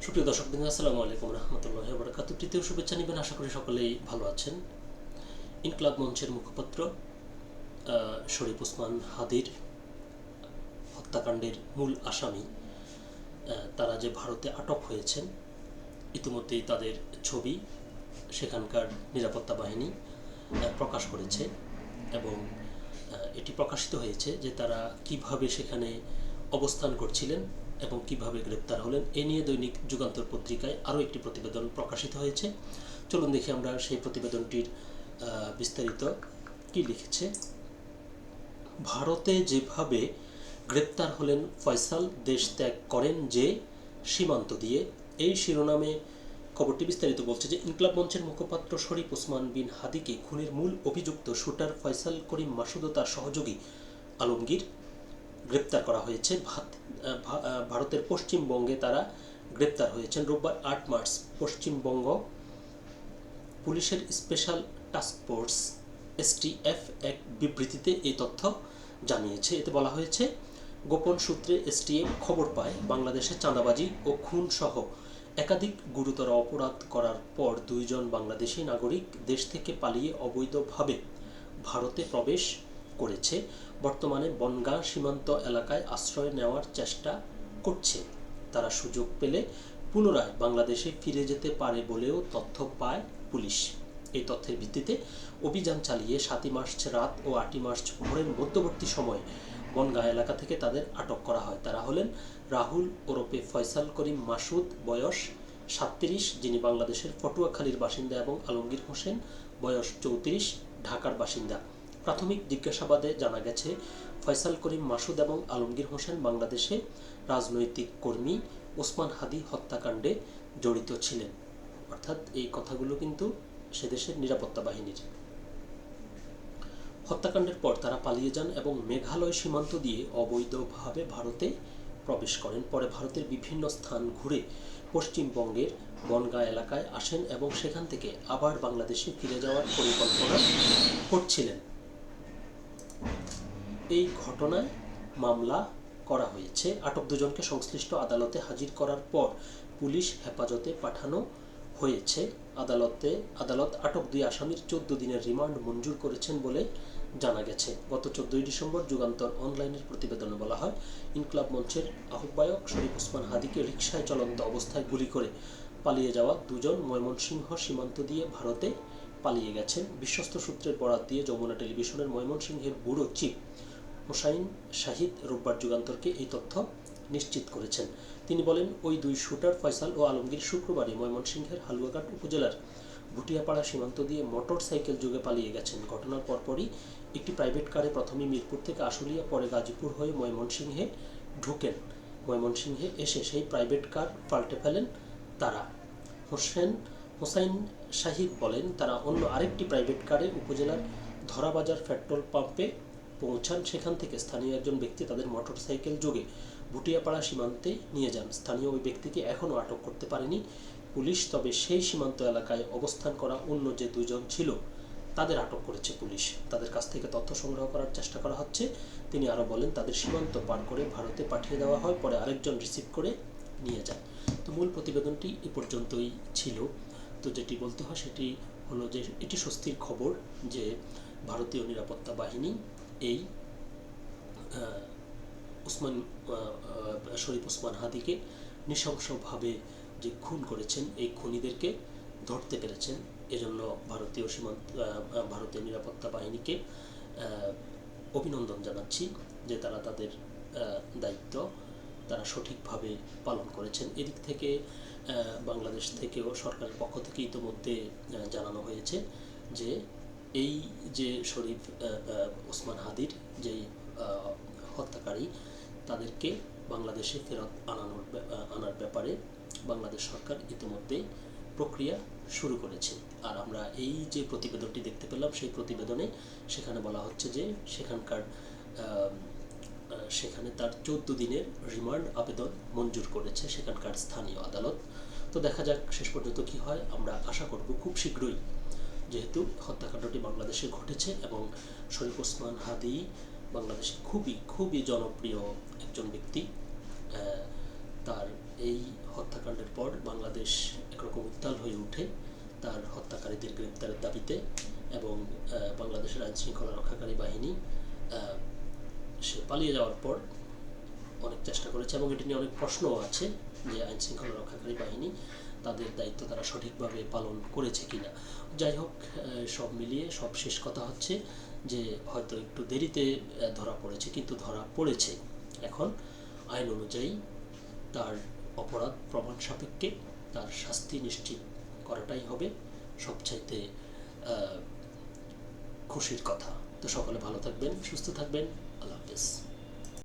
সুপ্রিয় দর্শকবৃন্দ, আসসালামু আলাইকুম রহমতুল্লাহি ওয়া বারাকাতুহু। তৃতীয় শুভেচ্ছা নেবেন, আশা করি সকলেই ভালো আছেন। ইনকলাব মঞ্চের মুখপাত্র শরীফ ওসমান হাদির হত্যাকাণ্ডের মূল আসামি তারা যে ভারতে আটক হয়েছেন, ইতিমধ্যেই তাদের ছবি সেখানকার নিরাপত্তা বাহিনী প্রকাশ করেছে এবং এটি প্রকাশিত হয়েছে যে তারা কিভাবে সেখানে অবস্থান করছিলেন এবং কিভাবে গ্রেপ্তার হলেন। এ নিয়ে দৈনিক যুগান্তর পত্রিকায় আরও একটি প্রতিবেদন প্রকাশিত হয়েছে। চলুন দেখি আমরা সেই প্রতিবেদনটির বিস্তারিত কি লিখেছে। ভারতে যেভাবে গ্রেপ্তার হলেন ফয়সাল, দেশ ত্যাগ করেন যে সীমান্ত দিয়ে, এই শিরোনামে খবরটি বিস্তারিত বলছে যে ইনকলাব মঞ্চের মুখপাত্র শরীফ ওসমান বিন হাদিকে খুনের মূল অভিযুক্ত শুটার ফয়সাল করিম মাসুদ ও তার সহযোগী আলমগীর গ্রেপ্তার করা হয়েছে। ভারতের পশ্চিমবঙ্গে তারা গ্রেপ্তার হয়েছেন। রোববার 8 মার্চ পশ্চিমবঙ্গ পুলিশের স্পেশাল টাস্ক ফোর্স এসটিএফ এক বিবৃতিতে এই তথ্য জানিয়েছে। এতে বলা হয়েছে, গোপন সূত্রে এসটিএফ খবর পায় বাংলাদেশে চাঁদাবাজি ও খুন সহ একাধিক গুরুতর অপরাধ করার পর দুইজন বাংলাদেশি নাগরিক দেশ থেকে পালিয়ে অবৈধভাবে ভারতে প্রবেশ করেছে। বর্তমানে বনগাঁ সীমান্ত এলাকায় আশ্রয় নেওয়ার চেষ্টা করছে। তারা সুযোগ পেলে পুনরায় বাংলাদেশে ফিরে যেতে পারে বলেও তথ্য পায় পুলিশ। এই তথ্যের ভিত্তিতে অভিযান চালিয়ে 7 মার্চ রাত ও 8 মার্চ ভোরের মধ্যবর্তী সময়ে বনগাঁ এলাকা থেকে তাদের আটক করা হয়। তারা হলেন রাহুল ওরফে ফয়সাল করিম মাসুদ, বয়স 37, যিনি বাংলাদেশের পটুয়াখালীর বাসিন্দা, এবং আলমগীর হোসেন, বয়স 34, ঢাকার বাসিন্দা। প্রাথমিক জিজ্ঞাসাবাদে জানা গেছে, ফয়সাল করিম মাসুদ এবং আলমগীর হোসেন বাংলাদেশে রাজনৈতিক কর্মী ওসমান হাদি হত্যাকাণ্ডে জড়িত ছিলেন। অর্থাৎ এই কথাগুলো কিন্তু সে দেশের নিরাপত্তা বাহিনীর। হত্যাকাণ্ডের পর তারা পালিয়ে যান এবং মেঘালয় সীমান্ত দিয়ে অবৈধভাবে ভারতে প্রবেশ করেন। পরে ভারতের বিভিন্ন স্থান ঘুরে পশ্চিমবঙ্গের বনগাঁ এলাকায় আসেন এবং সেখান থেকে আবার বাংলাদেশে ফিরে যাওয়ার পরিকল্পনা করছিলেন। এই ঘটনায় মামলা করা হয়েছে। আটক দুজনকে সংশ্লিষ্ট আদালতে হাজির করার পর পুলিশ হেফাজতে পাঠানো হয়েছে। আদালত আটক দুই আসামির 14 দিনের রিমান্ড মঞ্জুর করেছেন বলে জানা গেছে। গত 14 ডিসেম্বর যুগান্তর অনলাইনের প্রতিবেদনে বলা হয়, ইনকলাব মঞ্চের আহ্বায়ক শরীফ ওসমান হাদিকে রিকশায় চলন্ত অবস্থায় গুলি করে পালিয়ে যাওয়া দুজন ময়মনসিংহ সীমান্ত দিয়ে ভারতে পালিয়ে গেছেন। বিশ্বস্ত সূত্রের বরাত দিয়ে যমুনা টেলিভিশনের ময়মনসিংহের ব্যুরো চিফ হোসাইন শাহিদ রোববার যুগান্তরকে এই তথ্য নিশ্চিত করেছেন। তিনি বলেন, ওই দুই শুটার ফয়সাল ও আলমগীর শুক্রবারই ময়মনসিংহের হালুয়াঘাট উপজেলার ভুটিয়াপাড়া সীমান্ত দিয়ে মোটর সাইকেল যোগে পালিয়ে গেছেন। ঘটনার পরপরই একটি প্রাইভেট কারে প্রথমে মিরপুর থেকে আশুলিয়া, পরে গাজীপুর হয়ে ময়মনসিংহে ঢুকেন। ময়মনসিংহে এসে সেই প্রাইভেট কার পাল্টে ফেলেন তারা। হোসাইন শাহিদ বলেন, তারা অন্য আরেকটি প্রাইভেট কারে উপজেলার ধরাবাজার পেট্রোল পাম্পে পৌঁছান। সেখান থেকে স্থানীয় একজন ব্যক্তি তাদের মোটর সাইকেল যোগে ভুটিয়াপাড়া সীমান্তে নিয়ে যান। স্থানীয় ওই ব্যক্তিকে এখনও আটক করতে পারেনি পুলিশ, তবে সেই সীমান্ত এলাকায় অবস্থান করা অন্য যে দুজন ছিল তাদের আটক করেছে পুলিশ। তাদের কাছ থেকে তথ্য সংগ্রহ করার চেষ্টা করা হচ্ছে। তিনি আরও বলেন, তাদের সীমান্ত পার করে ভারতে পাঠিয়ে দেওয়া হয়, পরে আরেকজন রিসিভ করে নিয়ে যায়। তো মূল প্রতিবেদনটি এ পর্যন্তই ছিল। তো যেটি বলতে হয় সেটি হলো যে এটি স্বস্তির খবর যে ভারতীয় নিরাপত্তা বাহিনী এই শরীফ ওসমান হাদিকে নৃশংসভাবে যে খুন করেছেন, এই খুনিদেরকে ধরতে পেরেছেন। এজন্য ভারতীয় নিরাপত্তা বাহিনীকে অভিনন্দন জানাচ্ছি যে তারা তাদের দায়িত্ব তারা সঠিকভাবে পালন করেছেন। এদিক থেকে বাংলাদেশ থেকেও সরকারের পক্ষ থেকে ইতিমধ্যে জানানো হয়েছে যে এই যে শরীফ ওসমান হাদির যেই হত্যাকারী, তাদেরকে বাংলাদেশে ফেরত আনার ব্যাপারে বাংলাদেশ সরকার ইতিমধ্যে প্রক্রিয়া শুরু করেছে। আর আমরা এই যে প্রতিবেদনটি দেখতে পেলাম, সেই প্রতিবেদনে সেখানে বলা হচ্ছে যে সেখানে তার 14 দিনের রিমান্ড আবেদন মঞ্জুর করেছে সেখানকার স্থানীয় আদালত। তো দেখা যাক শেষ পর্যন্ত কি হয়। আমরা আশা করব খুব শীঘ্রই, যেহেতু হত্যাকাণ্ডটি বাংলাদেশে ঘটেছে এবং শরীফ ওসমান হাদি বাংলাদেশে খুবই খুবই জনপ্রিয় একজন ব্যক্তি, তার এই হত্যাকাণ্ডের পর বাংলাদেশ একরকম উত্তাল হয়ে ওঠে তার হত্যাকারীদের গ্রেপ্তারের দাবিতে, এবং বাংলাদেশের আইন শৃঙ্খলা রক্ষাকারী বাহিনী সে পালিয়ে যাওয়ার পর অনেক চেষ্টা করেছে, এবং এটি নিয়ে অনেক প্রশ্নও আছে যে আইন শৃঙ্খলা রক্ষাকারী বাহিনী তাদের দায়িত্ব তারা সঠিকভাবে পালন করেছে কিনা। যাই হোক, সব মিলিয়ে সব শেষ কথা হচ্ছে যে হয়তো একটু দেরিতে ধরা পড়েছে, কিন্তু ধরা পড়েছে। এখন আইন অনুযায়ী তার অপরাধ প্রমাণ সাপেক্ষে তার শাস্তি নিশ্চিত করাটাই হবে সবচাইতে খুশির কথা। তো সকলে ভালো থাকবেন, সুস্থ থাকবেন। আল্লাহ হাফেজ।